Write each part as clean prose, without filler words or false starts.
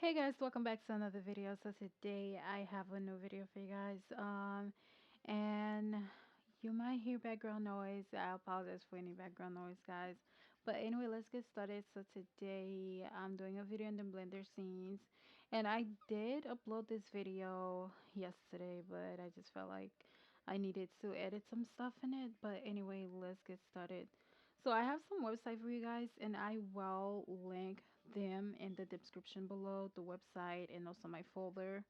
Hey guys, welcome back to another video. So today I have a new video for you guys. And you might hear background noise. I apologize for any background noise, guys. But anyway, let's get started. So today I'm doing a video on the Blender scenes, and I did upload this video yesterday, but I just felt like I needed to edit some stuff in it. But anyway, let's get started. So I have some website for you guys, and I will link them in the description below, the website and also my folder.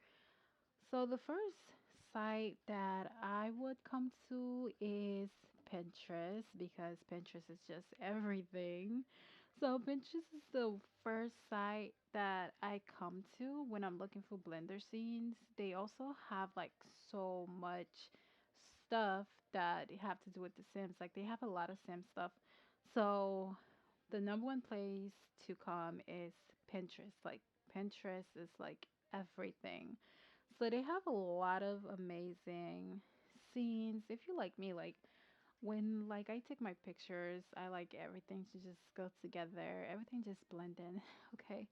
So the first site that I would come to is Pinterest, because Pinterest is just everything. So Pinterest is the first site that I come to when I'm looking for Blender scenes. They also have like so much stuff that have to do with the Sims. Like they have a lot of Sim stuff. So the number one place to come is Pinterest. Like Pinterest is like everything. So they have a lot of amazing scenes. If you like me, like when like I take my pictures, I like everything to just go together. Everything just blend in. Okay.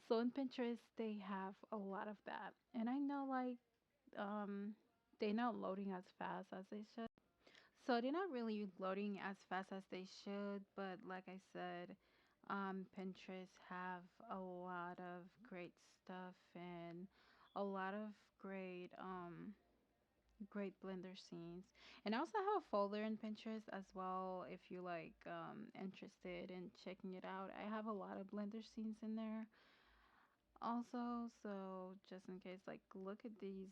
So in Pinterest they have a lot of that. And I know like they're not loading as fast as they should. So they're not really loading as fast as they should, but like I said, Pinterest have a lot of great stuff and a lot of great Blender scenes. And I also have a folder in Pinterest as well if you like interested in checking it out. I have a lot of Blender scenes in there also, so just in case, like look at these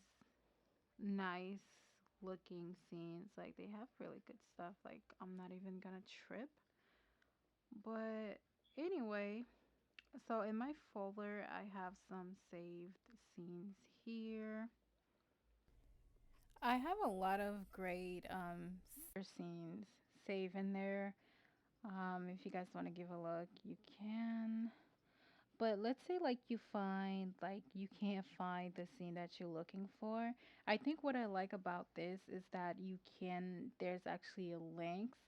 nice looking scenes. Like they have really good stuff. Like I'm not even gonna trip. But anyway, so in my folder I have some saved scenes here. I have a lot of great scenes saved in there. If you guys want to give a look, you can. But let's say like you find like you can't find the scene that you're looking for. I think what I like about this is that there's actually a links,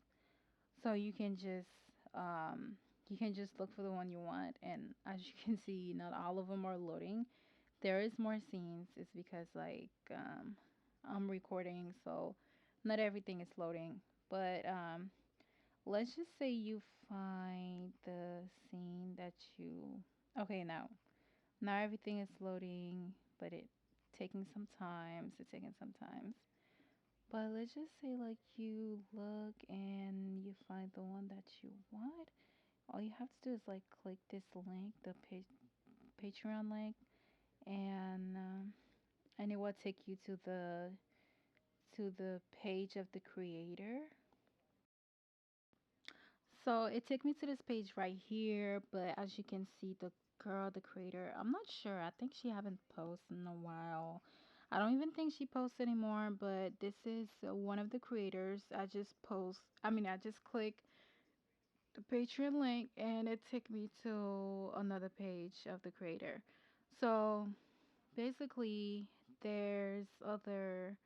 so you can just look for the one you want, and as you can see, not all of them are loading. There is more scenes. It's because like I'm recording, so not everything is loading. But let's just say you find the scene that you okay now everything is loading, but it's taking some time. But let's just say like you look and you find the one that you want. All you have to do is like click this link, the Patreon link, and it will take you to the page of the creator. So it took me to this page right here, but as you can see, the girl, the creator, I'm not sure. I think she haven't posted in a while. I don't even think she posts anymore, but this is one of the creators. I just click the Patreon link and it took me to another page of the creator. So basically, there's other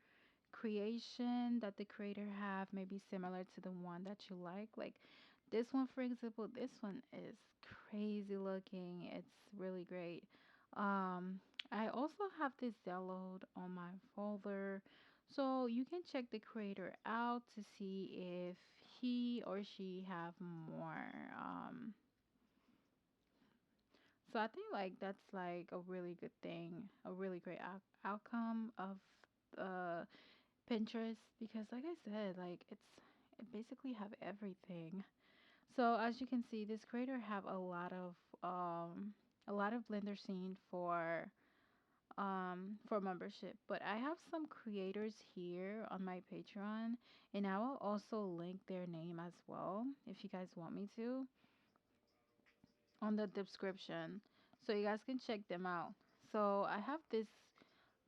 creation that the creator have maybe similar to the one that you like this one, for example. This one is crazy looking. It's really great. I also have this download on my folder, so you can check the creator out to see if he or she have more. So I think like that's like a really good thing, a really great outcome of uh Pinterest, because like I said, like it basically have everything. So as you can see, this creator have a lot of Blender scene for membership. But I have some creators here on my Patreon, and I will also link their name as well if you guys want me to on the description, so you guys can check them out. So I have this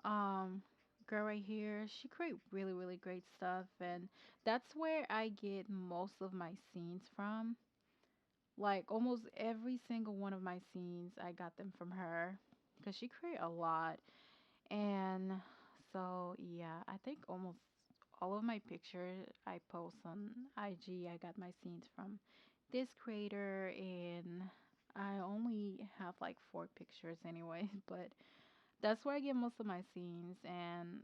um girl right here. She create really great stuff, and that's where I get most of my scenes from. Like almost every single one of my scenes I got them from her, because she create a lot. And so yeah, I think almost all of my pictures I post on IG, I got my scenes from this creator, and I only have like 4 pictures anyway, but that's where I get most of my scenes, and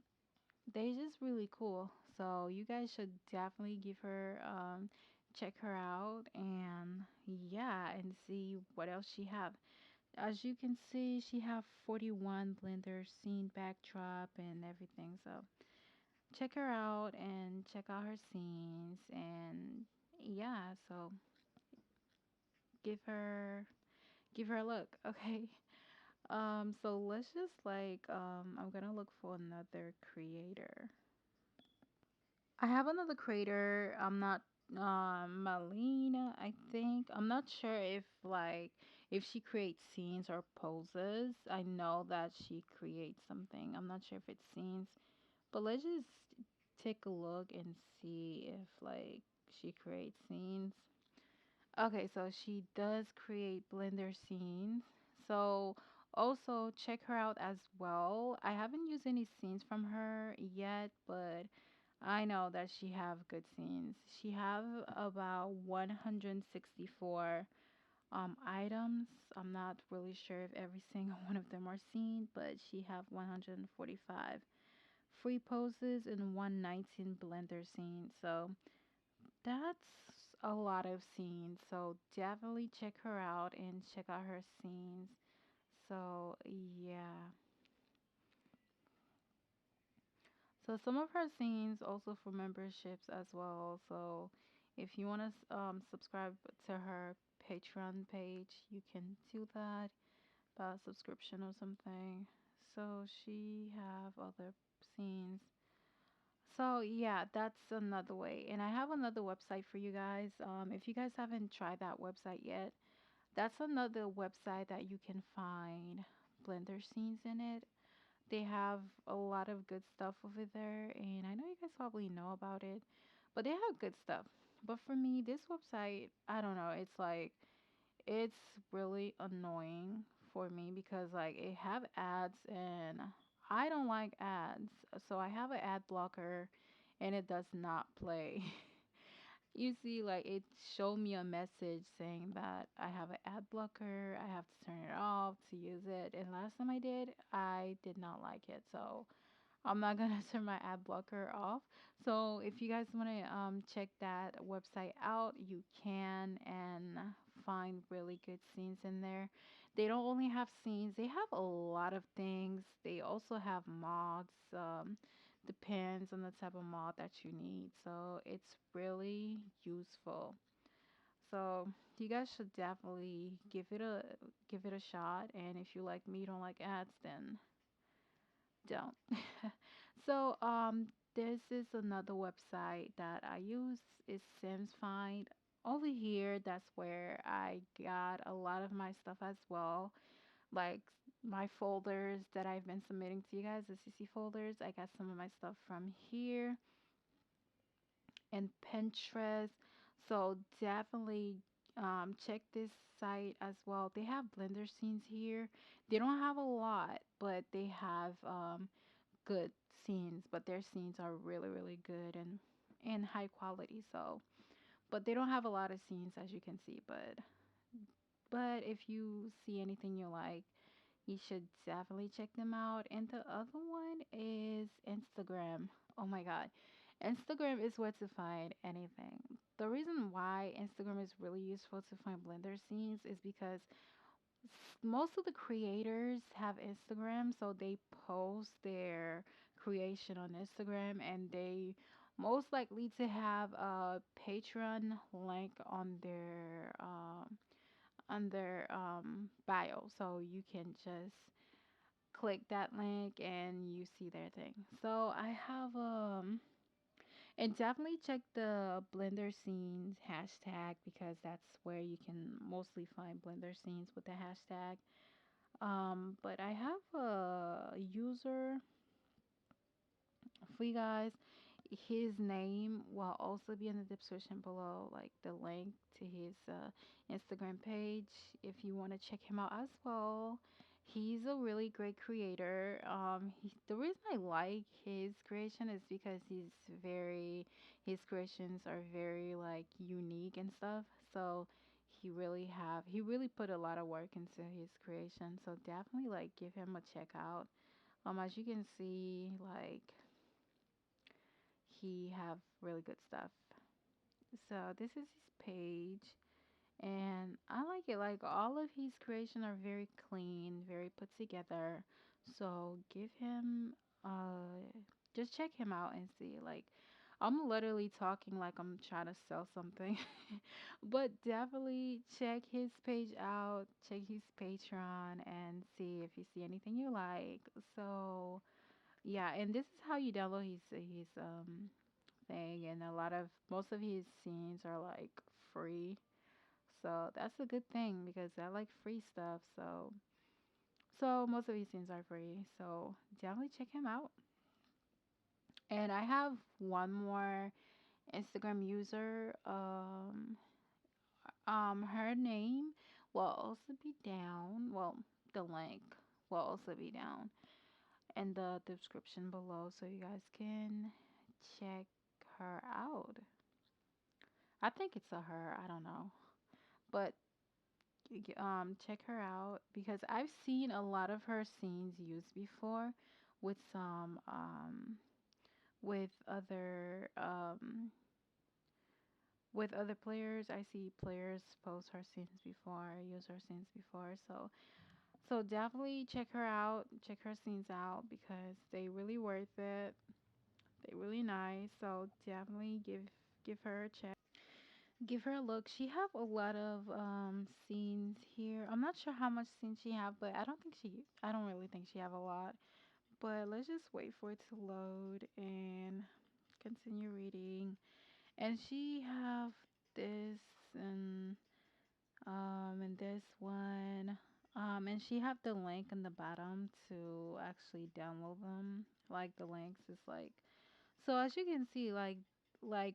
they just really cool. So you guys should definitely give her check her out, and yeah, and see what else she have. As you can see, she have 41 blender scene backdrop and everything. So check her out and check out her scenes, and yeah, so give her give her a look, okay? So let's just like I'm gonna look for another creator. I have another creator. I'm not Malina, I think. I'm not sure if like if she creates scenes or poses. I know that she creates something. I'm not sure if it's scenes, but let's just take a look and see if like she creates scenes. Okay, so she does create Blender scenes. So also check her out as well. I haven't used any scenes from her yet, but I know that she have good scenes. She have about 164 items. I'm not really sure if every single one of them are seen, but she have 145 free poses and 119 blender scenes. So that's a lot of scenes. So definitely check her out and check out her scenes. So yeah. So some of her scenes also for memberships as well. So if you want to subscribe to her Patreon page, you can do that by subscription or something. So she have other scenes. So yeah, that's another way. And I have another website for you guys. If you guys haven't tried that website yet, that's another website that you can find Blender scenes in it. They have a lot of good stuff over there, and I know you guys probably know about it, but they have good stuff. But for me, this website, I don't know, it's like it's really annoying for me because like it have ads and I don't like ads. So I have an ad blocker and it does not play. You see, like it showed me a message saying that I have an ad blocker. I have to turn it off to use it. And last time I did not like it. So I'm not gonna turn my ad blocker off. So if you guys want to check that website out, you can and find really good scenes in there. They don't only have scenes; they have a lot of things. They also have mods. Depends on the type of mod that you need. So it's really useful. So you guys should definitely give it a shot. And if you like me, don't like ads, then don't. So this is another website that I use. It's Sims Find. Over here, that's where I got a lot of my stuff as well. Like my folders that I've been submitting to you guys, the CC folders. I got some of my stuff from here and Pinterest. So definitely check this site as well. They have Blender scenes here. They don't have a lot, but they have good scenes. But their scenes are really, really good and high quality. So, but they don't have a lot of scenes as you can see. But if you see anything you like, you should definitely check them out. And the other one is Instagram. Oh my God. Instagram is where to find anything. The reason why Instagram is really useful to find Blender scenes is because most of the creators have Instagram, so they post their creation on Instagram and they most likely to have a Patreon link on their bio. So you can just click that link and you see their thing. So I have and definitely check the Blender scenes hashtag because that's where you can mostly find Blender scenes with the hashtag. But I have a user for you guys. His name will also be in the description below, like the link to his Instagram page if you want to check him out as well. He's a really great creator. The reason I like his creation is because his creations are very like unique and stuff. So he really put a lot of work into his creation. So definitely like give him a check out. As you can see, like he have really good stuff. So this is his page. And I like it. Like all of his creation are very clean, very put together. So give him just check him out and see. Like I'm literally talking like I'm trying to sell something. But definitely check his page out, check his Patreon and see if you see anything you like. So yeah, and this is how you download his thing, and most of his scenes are like free, so that's a good thing because I like free stuff. So most of these things are free. So definitely check him out. And I have one more Instagram user. Her name will also be down. Well, the link will also be down in the description below, so you guys can check her out. I think it's a her. I don't know, but check her out because I've seen a lot of her scenes used before with some with other um with other players. I see players post her scenes before, use her scenes before. So definitely check her out, check her scenes out because they really worth it. They really nice. So definitely give her a check. Give her a look. She have a lot of scenes here. I'm not sure how much scenes she have, but I don't really think she have a lot. But let's just wait for it to load and continue reading. And she have this and this one. And she have the link in the bottom to actually download them. Like the links is like so as you can see, like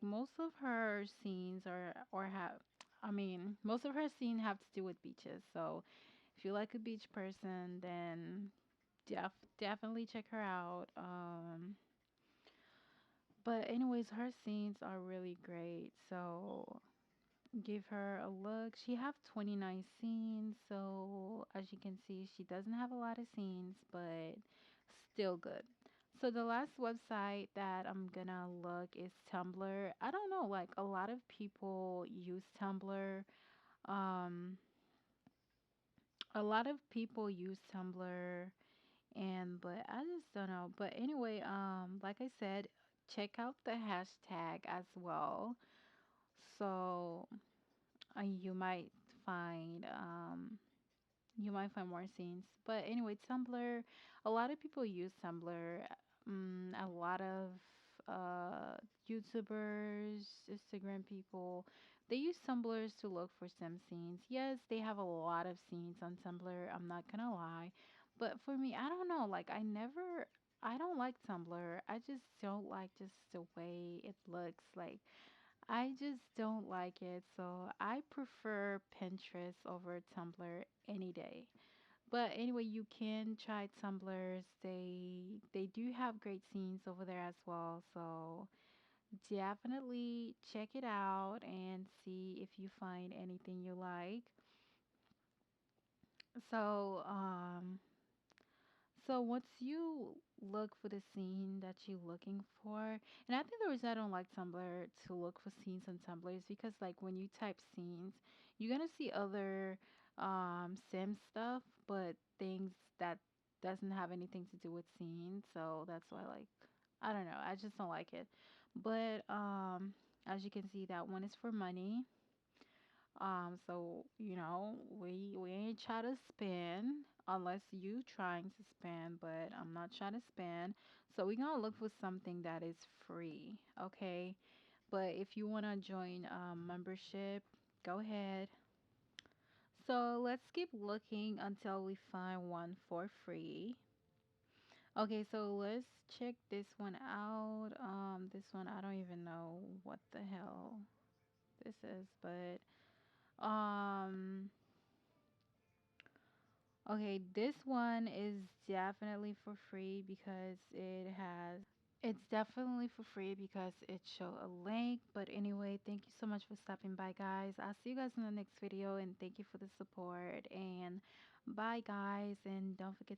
most of her scenes are or have I mean, most of her scene have to do with beaches. So if you like a beach person, then definitely check her out. But anyways, her scenes are really great. So give her a look. She have 29 scenes, so as you can see, she doesn't have a lot of scenes, but still good. So the last website that I'm gonna look is Tumblr. I don't know, like a lot of people use Tumblr. Um, a lot of people use Tumblr, and but I just don't know. But anyway, like I said, check out the hashtag as well. So you might find more scenes. But anyway, Tumblr, a lot of people use Tumblr. A lot of YouTubers, Instagram people, they use Tumblrs to look for some scenes. Yes, they have a lot of scenes on Tumblr. I'm not gonna lie, but for me, I don't know. Like I don't like Tumblr. I just don't like just the way it looks. Like I just don't like it, so I prefer Pinterest over Tumblr any day. But anyway, you can try Tumblrs. They do have great scenes over there as well. So definitely check it out and see if you find anything you like. So so once you look for the scene that you're looking for, and I think the reason I don't like Tumblr to look for scenes on Tumblr is because like when you type scenes, you're gonna see other sim stuff, but things that doesn't have anything to do with scenes. So that's why like I don't know, I just don't like it. But as you can see, that one is for money. So we ain't try to spend unless you trying to spend, but I'm not trying to spend. So we gonna look for something that is free, okay? But if you wanna join membership, go ahead. So let's keep looking until we find one for free. Okay, so let's check this one out. This one I don't even know what the hell this is, but um Okay, this one is definitely for free because it's definitely for free because it show a link. But anyway, thank you so much for stopping by, guys. I'll see you guys in the next video, and thank you for the support. And bye, guys, and don't forget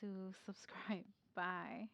to subscribe. Bye.